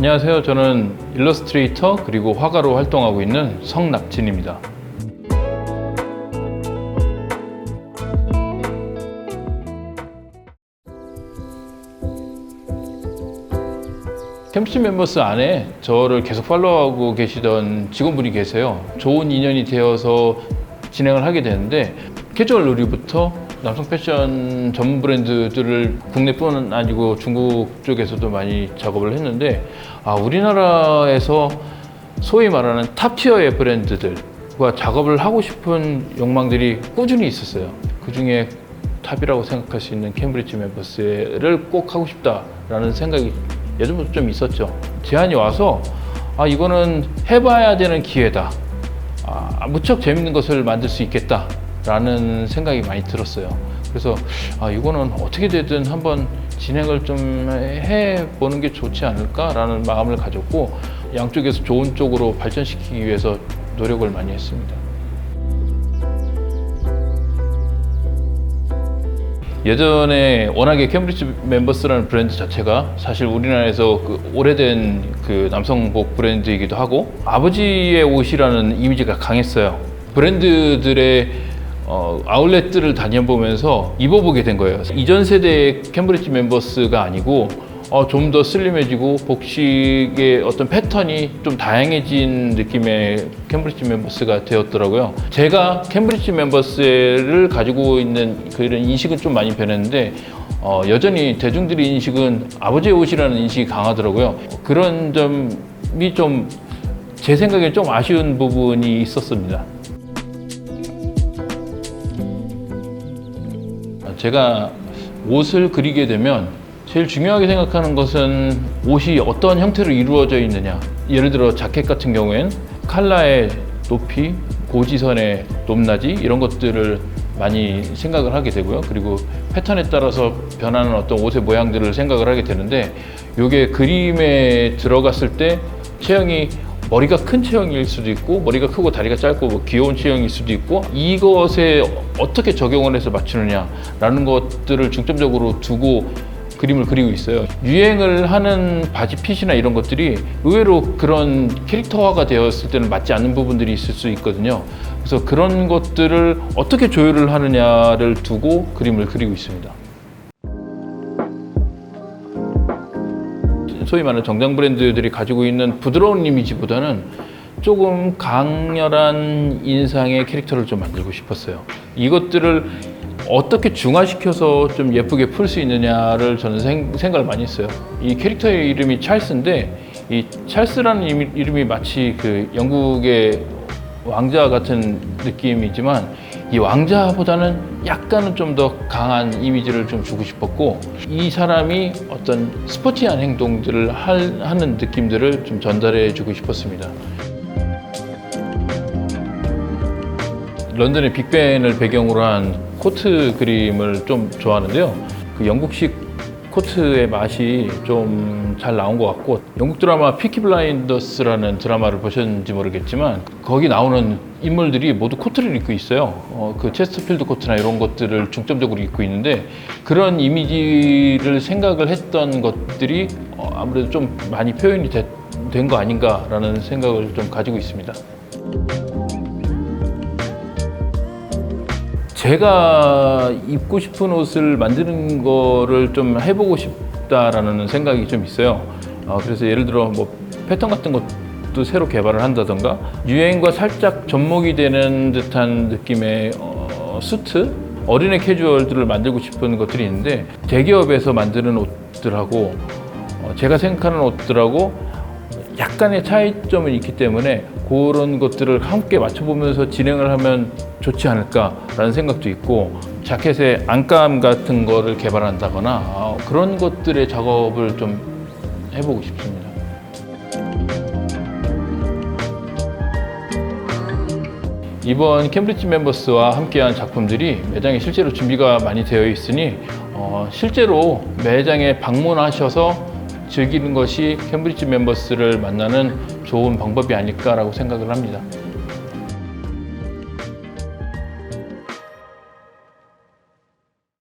안녕하세요. 저는 일러스트레이터 그리고 화가로 활동하고 있는 성낙진입니다. 캠브리지 멤버스 안에 저를 계속 팔로우하고 계시던 직원분이 계세요. 좋은 인연이 되어서 진행을 하게 되는데 캐주얼 의류부터 남성 패션 전문 브랜드들을 국내뿐 아니고 중국 쪽에서도 많이 작업을 했는데 우리나라에서 소위 말하는 탑티어의 브랜드들과 작업을 하고 싶은 욕망들이 꾸준히 있었어요. 그 중에 탑이라고 생각할 수 있는 캠브리지 멤버스를 꼭 하고 싶다라는 생각이 예전부터 좀 있었죠. 제안이 와서 이거는 해봐야 되는 기회다. 무척 재밌는 것을 만들 수 있겠다 라는 생각이 많이 들었어요. 그래서 이거는 어떻게 되든 한번 진행을 좀 해보는 게 좋지 않을까 라는 마음을 가졌고 양쪽에서 좋은 쪽으로 발전시키기 위해서 노력을 많이 했습니다. 예전에 워낙에 캠브리지 멤버스라는 브랜드 자체가 사실 우리나라에서 오래된 남성복 브랜드이기도 하고 아버지의 옷이라는 이미지가 강했어요. 브랜드들의 아울렛들을 다녀보면서 입어보게 된 거예요. 이전 세대의 캠브리지 멤버스가 아니고 좀 더 슬림해지고 복식의 어떤 패턴이 좀 다양해진 느낌의 캠브리지 멤버스가 되었더라고요. 제가 캠브리지 멤버스를 가지고 있는 그런 인식은 좀 많이 변했는데 여전히 대중들의 인식은 아버지의 옷이라는 인식이 강하더라고요. 그런 점이 좀 제 생각에 좀 아쉬운 부분이 있었습니다. 제가 옷을 그리게 되면 제일 중요하게 생각하는 것은 옷이 어떤 형태로 이루어져 있느냐. 예를 들어 자켓 같은 경우엔 컬러의 높이, 고지선의 높낮이 이런 것들을 많이 생각을 하게 되고요. 그리고 패턴에 따라서 변하는 어떤 옷의 모양들을 생각을 하게 되는데 이게 그림에 들어갔을 때 체형이 머리가 큰 체형일 수도 있고 머리가 크고 다리가 짧고 귀여운 체형일 수도 있고 이것에 어떻게 적용을 해서 맞추느냐라는 것들을 중점적으로 두고 그림을 그리고 있어요. 유행을 하는 바지 핏이나 이런 것들이 의외로 그런 캐릭터화가 되었을 때는 맞지 않는 부분들이 있을 수 있거든요. 그래서 그런 것들을 어떻게 조율을 하느냐를 두고 그림을 그리고 있습니다. 소위 말하는 정장 브랜드들이 가지고 있는 부드러운 이미지보다는 조금 강렬한 인상의 캐릭터를 좀 만들고 싶었어요. 이것들을 어떻게 중화시켜서 좀 예쁘게 풀 수 있느냐를 저는 생각을 많이 했어요. 이 캐릭터의 이름이 찰스인데 이 찰스라는 이름이 마치 영국의 왕자 같은 느낌이지만 이 왕자보다는 약간은 좀 더 강한 이미지를 좀 주고 싶었고 이 사람이 어떤 스포티한 행동들을 하는 느낌들을 좀 전달해 주고 싶었습니다. 런던의 빅벤을 배경으로 한 코트 그림을 좀 좋아하는데요. 영국식 코트의 맛이 좀 잘 나온 것 같고 영국 드라마 피키 블라인더스라는 드라마를 보셨는지 모르겠지만 거기 나오는 인물들이 모두 코트를 입고 있어요. 그 체스터필드 코트나 이런 것들을 중점적으로 입고 있는데 그런 이미지를 생각을 했던 것들이 아무래도 좀 많이 표현이 된 거 아닌가라는 생각을 좀 가지고 있습니다. 제가 입고 싶은 옷을 만드는 거를 좀 해보고 싶다라는 생각이 좀 있어요. 그래서 예를 들어 패턴 같은 것도 새로 개발을 한다던가 유행과 살짝 접목이 되는 듯한 느낌의 수트, 어린애 캐주얼들을 만들고 싶은 것들이 있는데 대기업에서 만드는 옷들하고 제가 생각하는 옷들하고 약간의 차이점이 있기 때문에 그런 것들을 함께 맞춰보면서 진행을 하면 좋지 않을까라는 생각도 있고 자켓의 안감 같은 거를 개발한다거나 그런 것들의 작업을 좀 해보고 싶습니다. 이번 캠브리지 멤버스와 함께한 작품들이 매장에 실제로 준비가 많이 되어 있으니 실제로 매장에 방문하셔서 즐기는 것이 캠브리지 멤버스를 만나는 좋은 방법이 아닐까라고 생각을 합니다.